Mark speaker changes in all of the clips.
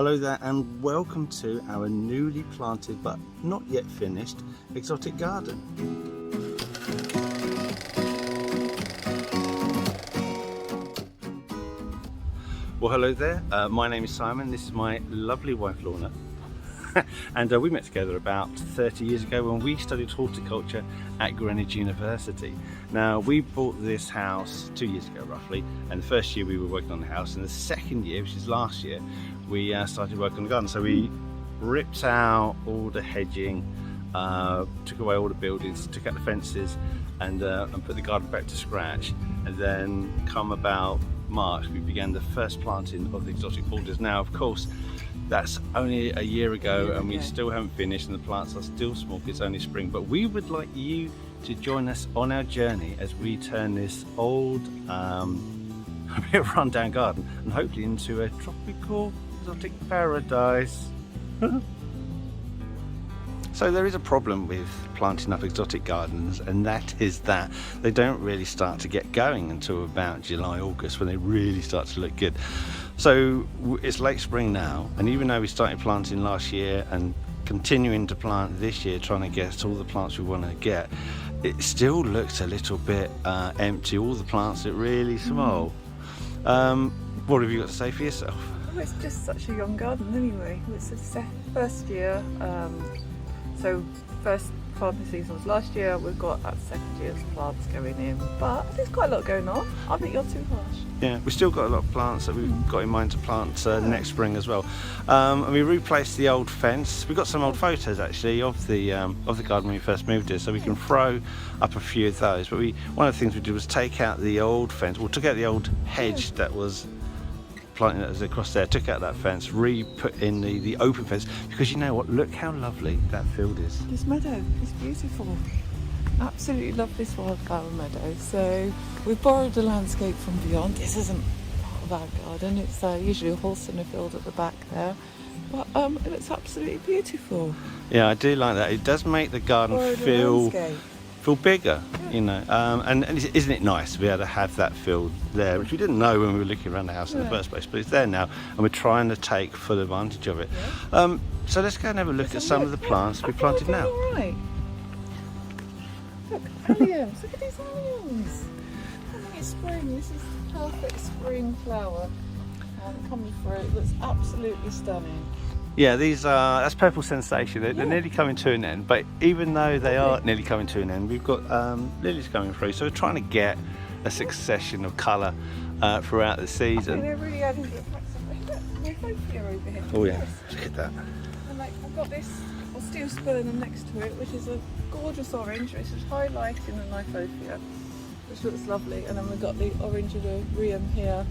Speaker 1: Hello there and welcome to our newly planted but not yet finished exotic garden. Well, hello there, my name is Simon, this is my lovely wife Lorna. And we met together about 30 years ago when we studied horticulture at Greenwich University. Now, we bought this house 2 years ago roughly, and the first year we were working on the house, and the second year, which is last year, we started working on the garden. So we ripped out all the hedging, took away all the buildings, took out the fences, and put the garden back to scratch. And then come about March, we began the first planting of the exotic borders. Now, of course, that's only a year ago and we still haven't finished and the plants are still small, it's only spring. But we would like you to join us on our journey as we turn this old, a bit of rundown garden and hopefully into a tropical exotic paradise. So there is a problem with planting up exotic gardens, and that is that they don't really start to get going until about July, August, when they really start to look good. So it's late spring now, and even though we started planting last year and continuing to plant this year, trying to get all the plants we want to get, it still looks a little bit empty. All the plants look really small. What have you got to say for yourself?
Speaker 2: Well, it's just such a young garden anyway. It's the first year. So first planting season was last year, we've got that second year's plants going in, but there's quite a lot going on. I think you're too harsh.
Speaker 1: Yeah, we've still got a lot of plants that we've got in mind to plant next spring as well. And we replaced the old fence. We've got some old photos actually of the garden when we first moved here, so we can throw up a few of those. But one of the things we did was take out the old fence, took out the old hedge that was planting that was across there, took out that fence, re-put in the open fence, because you know what, look how lovely that field is.
Speaker 2: This meadow is beautiful. Absolutely love this wildflower meadow. So we've borrowed the landscape from beyond. This isn't part of our garden, it's usually a horse in a field at the back there, but it looks absolutely beautiful.
Speaker 1: Yeah, I do like that. It does make the garden feel bigger, you know, and isn't it nice to be able to have that field there, which we didn't know when we were looking around the house in the first place, but it's there now and we're trying to take full advantage of it. So let's go and have a look at some of the plants we planted now.
Speaker 2: Right. Look, alliums, look at these alliums. I think it's spring, this is perfect spring flower coming through. It looks absolutely stunning.
Speaker 1: Yeah, these are, that's Purple Sensation. They're nearly coming to an end, but even though they are nearly coming to an end, we've got lilies coming through, so we're trying to get a succession of colour throughout the season.
Speaker 2: I think they're really adding to the effects of my phobia over here.
Speaker 1: Oh yeah, look at that.
Speaker 2: And like, I've got this osteospermum next to it, which is a gorgeous orange, which is highlighting the Nyphophia, which looks lovely. And then we've got the orange of the rheum here,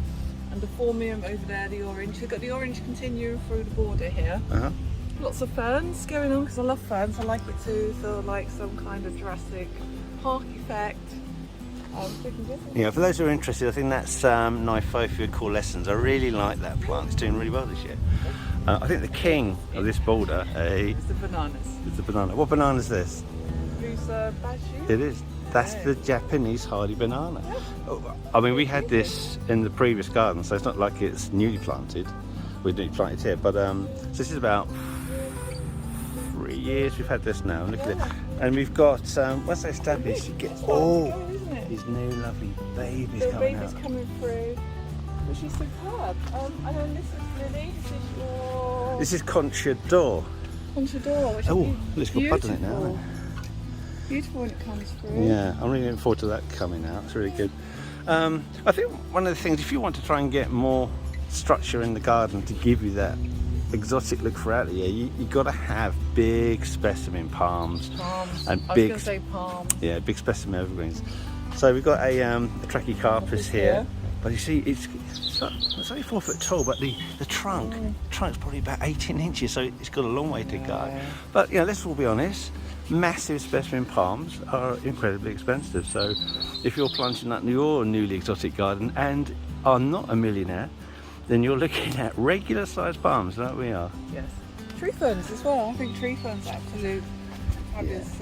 Speaker 2: and the formium over there, the orange. We've got the orange continuing through the border here. Lots of ferns going on, because I love ferns. I like it to feel like some kind of Jurassic Park effect.
Speaker 1: Yeah, for those who are interested, I think that's Nyphophia coalescens. I really like that plant. It's doing really well this year. I think the king of this border
Speaker 2: is the bananas.
Speaker 1: Is the banana. What banana is this?
Speaker 2: Bashu.
Speaker 1: It is. That's the Japanese hardy banana. I mean, we had this in the previous garden, so it's not like it's newly planted. We're newly planted here, but so this is about 3 years we've had this now. Look at it. And we've got, once they establish, you get these new lovely babies coming out.
Speaker 2: Coming through, which is superb. And then this is Lily,
Speaker 1: this is Concha d'Or.
Speaker 2: Concha d'Or, which
Speaker 1: it's got bud on it now.
Speaker 2: Beautiful when it comes through.
Speaker 1: Yeah, I'm really looking forward to that coming out. It's really good. I think one of the things, if you want to try and get more structure in the garden to give you that exotic look throughout the year, you got to have big specimen palms and big. I was going to say palms. Yeah, big specimen evergreens. So we've got a Trachycarpus here, but you see it's only 4 foot tall, but the trunk's probably about 18 inches, so it's got a long way to go. But you know, let's all be honest. Massive specimen palms are incredibly expensive, so if you're planting that your newly exotic garden and are not a millionaire, then you're looking at regular sized palms like we are.
Speaker 2: Yes. Tree ferns as well. I think tree ferns are absolute fabulous.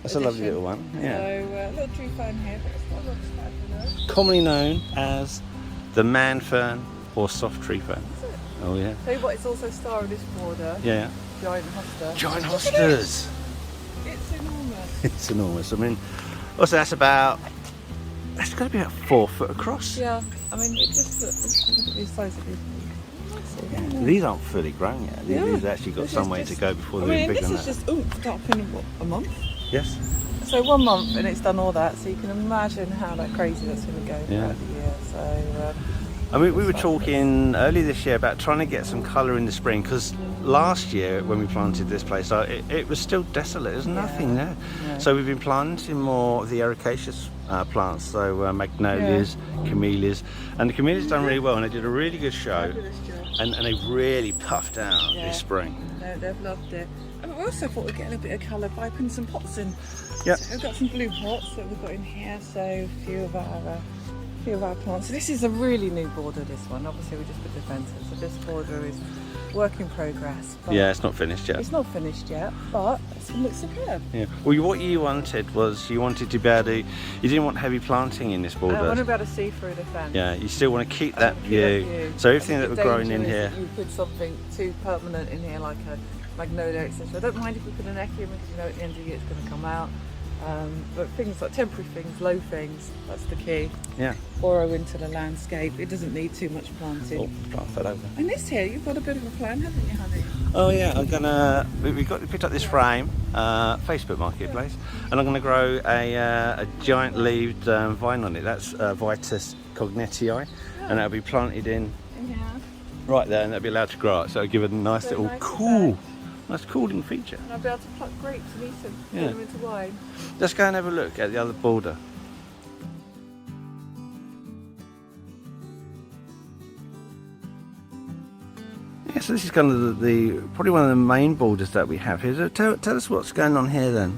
Speaker 1: That's a lovely little one. Yeah.
Speaker 2: So little tree fern here, but it's not looks fabulous.
Speaker 1: Commonly known as the man fern or soft tree fern. Oh yeah.
Speaker 2: Tell you what, it's also star of this border.
Speaker 1: Yeah.
Speaker 2: Giant hosta.
Speaker 1: Giant
Speaker 2: Look at
Speaker 1: hostas.
Speaker 2: It's enormous.
Speaker 1: It's enormous. I mean, also that's got to be about 4 foot across.
Speaker 2: Yeah, I mean, it just look at the size of these.
Speaker 1: Yeah. These aren't fully grown yet. These have actually got some way to go before they're bigger than that.
Speaker 2: This is just oomphed up in a month.
Speaker 1: Yes.
Speaker 2: So 1 month and it's done all that. So you can imagine how crazy that's going to go throughout the year. So.
Speaker 1: I mean, we were talking early this year about trying to get some colour in the spring, because last year when we planted this place, it was still desolate. There's nothing there.
Speaker 2: Yeah.
Speaker 1: So we've been planting more of the ericaceous plants, so magnolias, camellias, and the camellias done really well, and they did a really good show, and they really puffed out this spring.
Speaker 2: No, they've loved it. And we also thought we'd get a little bit of colour by putting some pots in.
Speaker 1: Yeah.
Speaker 2: So we've got some blue pots that we've got in here, so a few of our plants. So this is a really new border, this one. Obviously we just put the fence in, so this border is work in progress.
Speaker 1: Yeah, it's not finished yet.
Speaker 2: It's not finished yet, but it looks superb.
Speaker 1: Yeah. Well, what you wanted was you wanted to be able to. You didn't want heavy planting in this border.
Speaker 2: I want to be able to see through the fence.
Speaker 1: Yeah, you still want to keep that view. So everything that we're growing in here.
Speaker 2: You put something too permanent in here, like a magnolia, etc. I don't mind if we put an echium, because you know at the end of the year it's going to come out. But things like temporary things, low things, that's the key.
Speaker 1: Yeah.
Speaker 2: Borrow into the landscape. It doesn't need too much planting.
Speaker 1: Oh, plant fell over.
Speaker 2: And this here, you've got a bit of a plan, haven't you, honey?
Speaker 1: Oh yeah, we picked up this frame, Facebook Marketplace, and I'm going to grow a giant leaved vine on it. That's Vitis cognetii, and that'll be planted in
Speaker 2: here.
Speaker 1: right there, and that'll be allowed to grow out. So it'll give it a nice little nice cooling feature.
Speaker 2: And I'll be able to pluck grapes and eat them, turn them into wine.
Speaker 1: Let's go and have a look at the other border. Yeah, so this is kind of probably one of the main borders that we have here. So tell us what's going on here then.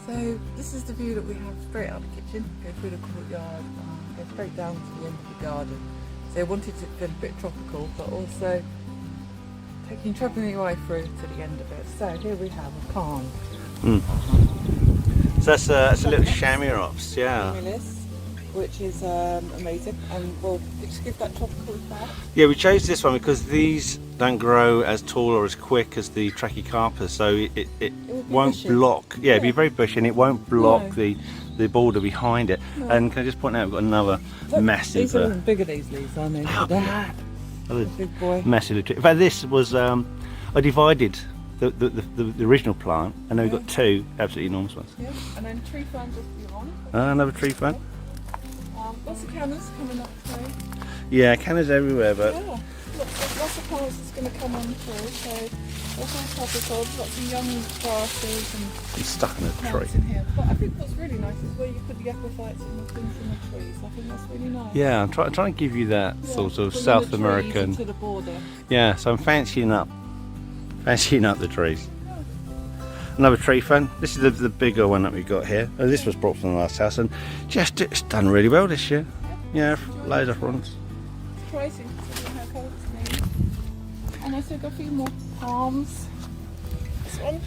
Speaker 2: So this is the view that we have straight out of the kitchen, go through the courtyard, go straight down to the end of the garden. So I wanted it to be a bit tropical, but also travelling your way through to the end of it. So here we have a palm.
Speaker 1: So that's a little Chamaerops, yeah.
Speaker 2: Cumulus, which is amazing, and we'll just give that tropical effect.
Speaker 1: Yeah, we chose this one because these don't grow as tall or as quick as the Trachycarpus, so it won't
Speaker 2: bushy.
Speaker 1: block. Yeah, it'd be very bushy, and it won't block the border behind it.
Speaker 2: No.
Speaker 1: And can I just point out, we've got another massive.
Speaker 2: These are even bigger, these leaves, aren't they?
Speaker 1: Oh, God.
Speaker 2: Big boy.
Speaker 1: Massive. In fact, this was I divided the original plant, and then we've got two absolutely enormous ones.
Speaker 2: Yeah, and then tree fern just beyond.
Speaker 1: Another tree fern.
Speaker 2: Lots of cannas coming up through.
Speaker 1: Yeah, cannas everywhere, but
Speaker 2: Yeah, lots of plants that's going to come on through. So lots of topicals, lots of young grasses and
Speaker 1: it's stuck in a tree.
Speaker 2: plants in here. But I think what's really nice is where you put the epiphytes and the things in the trees. I think that's really nice.
Speaker 1: Yeah, I'm trying to give you that sort of
Speaker 2: Bringing
Speaker 1: South
Speaker 2: the trees
Speaker 1: American.
Speaker 2: into the border.
Speaker 1: Yeah, so I'm fancying up the trees. Another tree fern. This is the bigger one that we've got here. This was brought from the last house, and just it's done really well this year. Yeah, loads of fronds.
Speaker 2: Crazy. So how cold it's made. And I still got a few more palms. This one,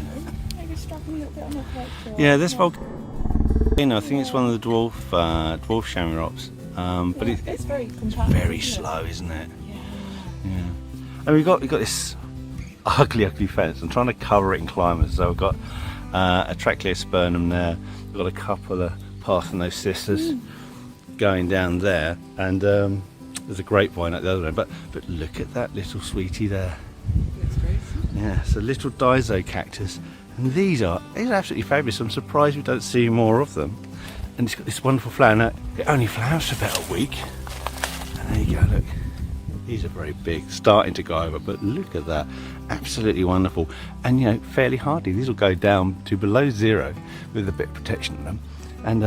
Speaker 2: maybe struggling a little bit. I'm not quite sure.
Speaker 1: Yeah, this volcano, I think it's one of the dwarf Chamaerops. But
Speaker 2: it's very compact.
Speaker 1: very slow, isn't it?
Speaker 2: Yeah.
Speaker 1: Yeah. And we've got this ugly fence. I'm trying to cover it in climbers. So we've got a Trachyspernum there. We've got a couple of Parthenocissus going down there, and there's a grapevine at the other end. But look at that little sweetie there.
Speaker 2: Looks great.
Speaker 1: Yeah, it's a little Dizo cactus, and these are absolutely fabulous. I'm surprised we don't see more of them. And it's got this wonderful flower. Now, it only flowers for about a week. And there you go, look. These are very big, starting to go over, but look at that. Absolutely wonderful. And, you know, fairly hardy. These will go down to below zero with a bit of protection on them. And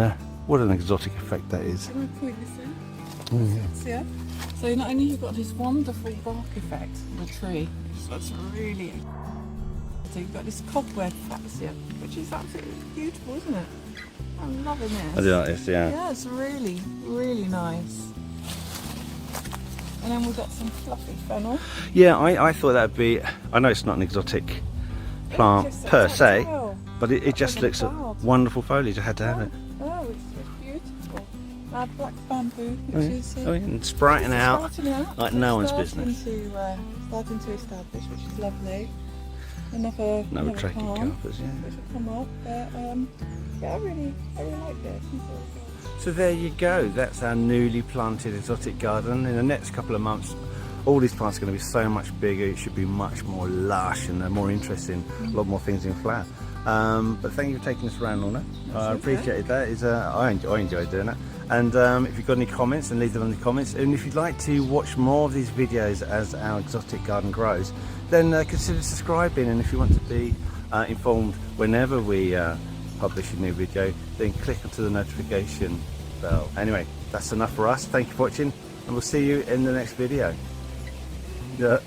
Speaker 1: what an exotic effect that is.
Speaker 2: Can I point this in?
Speaker 1: Oh, yeah.
Speaker 2: Yeah. So not only you've got this wonderful bark effect on the tree, that's really. So you've got this cobweb fascia, which is absolutely beautiful, isn't it? I'm loving this.
Speaker 1: I do like this, yeah.
Speaker 2: Yeah, it's really, really nice. And then we've got some fluffy fennel.
Speaker 1: Yeah, I thought that'd be. I know it's not an exotic plant per se, but it just looks at wonderful foliage. I had to have it.
Speaker 2: Oh, it's beautiful. had black bamboo, which is
Speaker 1: and sprouting out
Speaker 2: starting out.
Speaker 1: like no one's
Speaker 2: Starting
Speaker 1: business.
Speaker 2: Starting to establish, which is lovely. Another
Speaker 1: Trachea
Speaker 2: palm,
Speaker 1: carpus, yeah.
Speaker 2: which will come up. But yeah, I really like this.
Speaker 1: So there you go, that's our newly planted exotic garden. In the next couple of months, all these plants are going to be so much bigger, it should be much more lush and more interesting, a lot more things in flower. But thank you for taking us around, Lorna. I appreciated that. I enjoyed doing that. And if you've got any comments, then leave them in the comments. And if you'd like to watch more of these videos as our exotic garden grows, then consider subscribing. And if you want to be informed whenever we publish a new video, then click onto the notification bell. Anyway, that's enough for us. Thank you for watching, and we'll see you in the next video. Yeah.